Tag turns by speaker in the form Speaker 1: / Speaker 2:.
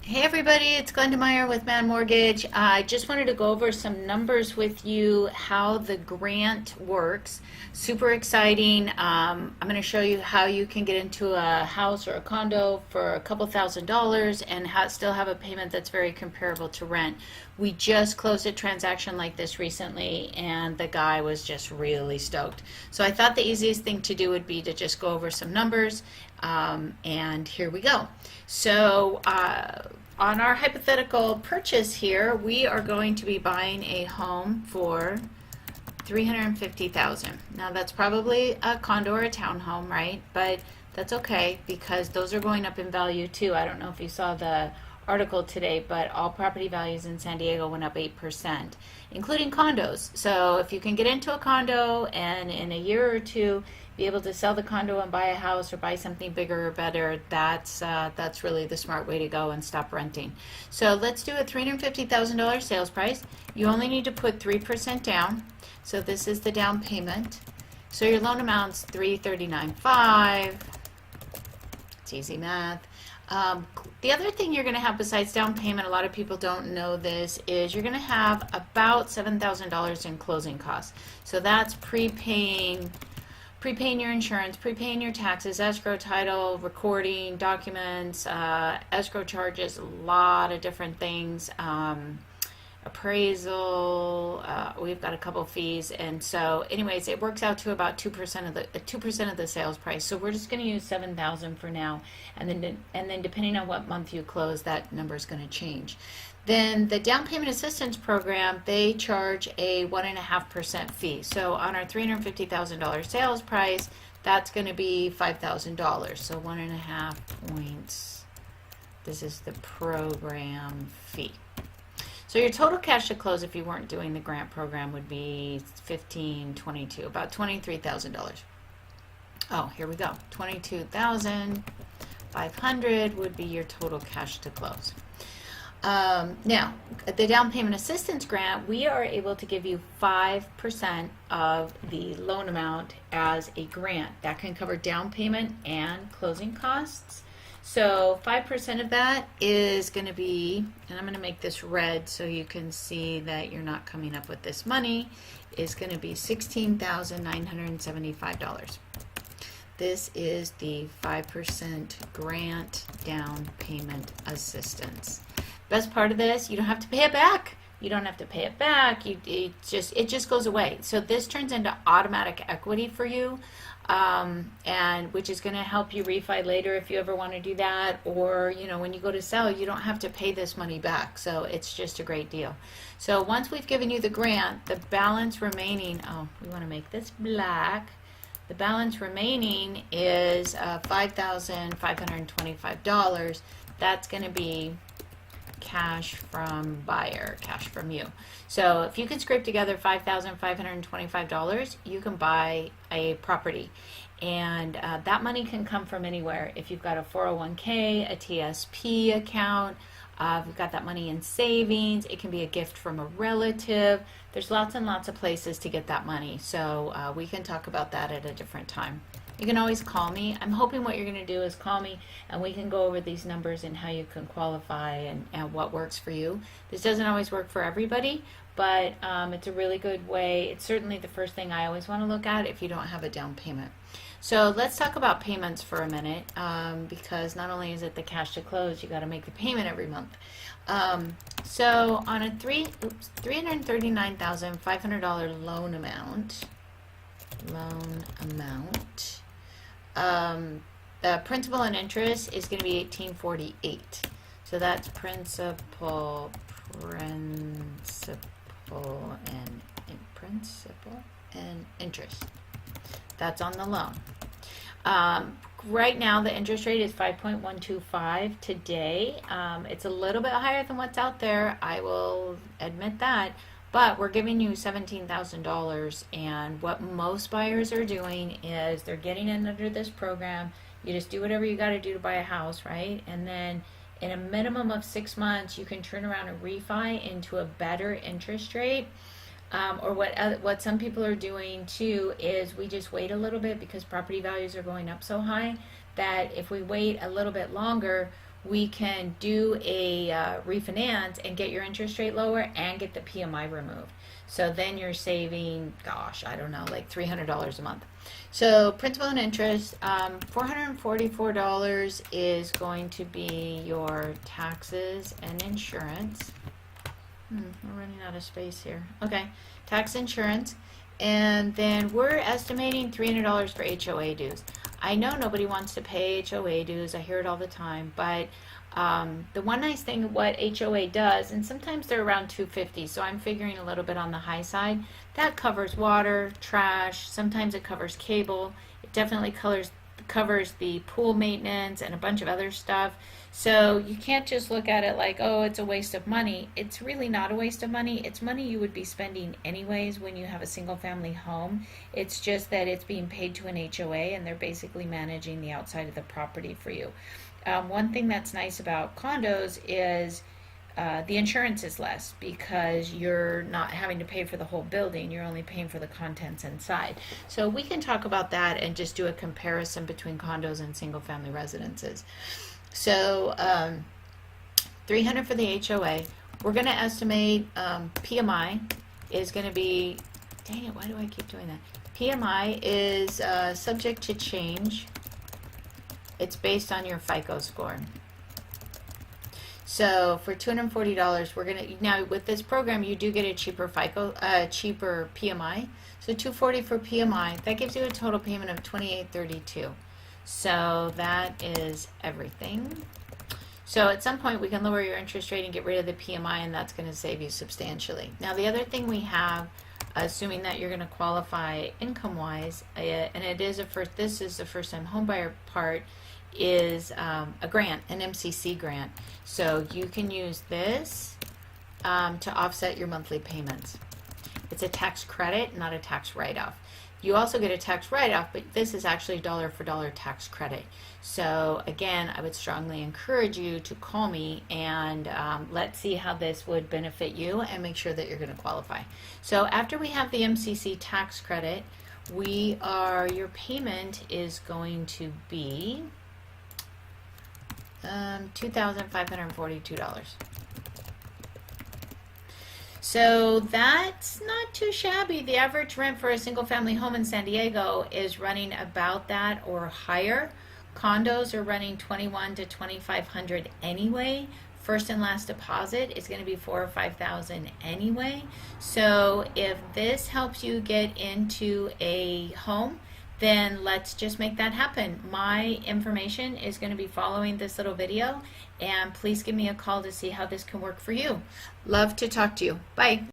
Speaker 1: Hey everybody, it's Glenda Meyer with Man Mortgage. I just wanted to go over some numbers with you, how the grant works. Super exciting. I'm going to show you how you can get into a house or a condo for a couple $1,000s and still have a payment that's very comparable to rent. We just closed a transaction like this recently and the guy was just really stoked. So I thought the easiest thing to do would be to just go over some numbers, and here we go. So on our hypothetical purchase here, we are going to be buying a home for $350,000. Now that's probably a condo or a townhome, right? But that's okay because those are going up in value too. I don't know if you saw the article today, but all property values in San Diego went up 8%, including condos. So if you can get into a condo and in a year or two be able to sell the condo and buy a house or buy something bigger or better, that's really the smart way to go and stop renting. So let's do a $350,000 sales price. You only need to put 3% down. So this is the down payment. So your loan amount's $339,500. It's easy math. The other thing you're going to have besides down payment, a lot of people don't know this, is you're going to have about $7,000 in closing costs. So that's prepaying your insurance, prepaying your taxes, escrow, title, recording, documents, escrow charges, a lot of different things, appraisal. We've got a couple fees, and so, anyways, it works out to about 2% of the sales price. So we're just going to use $7,000 for now, and then depending on what month you close, that number is going to change. Then the down payment assistance program, they charge a 1.5% fee. So on our $350,000 sales price, that's going to be $5,000. So 1.5 points. This is the program fee. So your total cash to close, if you weren't doing the grant program, would be about $23,000. Oh, here we go. $22,500 would be your total cash to close. Now, the down payment assistance grant, we are able to give you 5% of the loan amount as a grant. That can cover down payment and closing costs. So 5% of that is going to be, and I'm going to make this red so you can see that you're not coming up with this money, is going to be $16,975. This is the 5% grant down payment assistance. Best part of this, you don't have to pay it back. You don't have to pay it back. It just goes away. So this turns into automatic equity for you, and which is going to help you refi later if you ever want to do that, or when you go to sell, you don't have to pay this money back. So it's just a great deal. So once we've given you the grant, the balance remaining, we want to make this black. The balance remaining is $5,525. That's going to be cash from buyer, cash from you. So if you can scrape together $5,525, you can buy a property, and that money can come from anywhere. If you've got a 401k, a TSP account, if you've got that money in savings, it can be a gift from a relative. There's lots and lots of places to get that money, so we can talk about that at a different time. You can always call me. I'm hoping what you're going to do is call me and we can go over these numbers and how you can qualify and what works for you. This doesn't always work for everybody, but it's a really good way. It's certainly the first thing I always want to look at if you don't have a down payment. So let's talk about payments for a minute, because not only is it the cash to close, you got to make the payment every month. So on a $339,500 loan amount, the principal and interest is going to be $1,848. So that's principal and interest. That's on the loan. Right now the interest rate is 5.125 today. It's a little bit higher than what's out there, I will admit that, but we're giving you $17,000, and what most buyers are doing is they're getting in under this program. You just do whatever you got to do to buy a house, right? And then in a minimum of 6 months, you can turn around and refi into a better interest rate. Or what some people are doing too is we just wait a little bit because property values are going up so high that if we wait a little bit longer, we can do a refinance and get your interest rate lower and get the PMI removed. So then you're saving, gosh, I don't know, like $300 a month. So principal and interest, $444 is going to be your taxes and insurance. We're running out of space here. Okay, tax, insurance, and then we're estimating $300 for HOA dues. I know nobody wants to pay HOA dues. I hear it all the time, but the one nice thing what HOA does, and sometimes they're around $250, so I'm figuring a little bit on the high side. That covers water, trash. Sometimes it covers cable. It definitely covers the pool maintenance and a bunch of other stuff. So you can't just look at it like, oh, it's a waste of money. It's really not a waste of money. It's money you would be spending anyways when you have a single family home. It's just that it's being paid to an HOA and they're basically managing the outside of the property for you. One thing that's nice about condos is the insurance is less because you're not having to pay for the whole building. You're only paying for the contents inside. So we can talk about that and just do a comparison between condos and single family residences. So $300 for the HOA. We're going to estimate PMI is going to be, dang it, why do I keep doing that? PMI is subject to change. It's based on your FICO score. So for $240, we're gonna, now with this program you do get a cheaper cheaper PMI. So $240 for PMI, that gives you a total payment of $28.32. So that is everything. So at some point we can lower your interest rate and get rid of the PMI, and that's going to save you substantially. Now the other thing we have, assuming that you're going to qualify income-wise, and it is this is the first-time homebuyer part, is a grant, an MCC grant. So you can use this to offset your monthly payments. It's a tax credit, not a tax write-off. You also get a tax write-off, but this is actually dollar for dollar tax credit. So again, I would strongly encourage you to call me and let's see how this would benefit you and make sure that you're going to qualify. So after we have the MCC tax credit, your payment is going to be $2,542. So that's not too shabby. The average rent for a single family home in San Diego is running about that or higher. Condos are running $2,100 to $2,500 anyway. First and last deposit is going to be $4,000 or $5,000 anyway. So if this helps you get into a home, then let's just make that happen. My information is going to be following this little video, and please give me a call to see how this can work for you. Love to talk to you. Bye.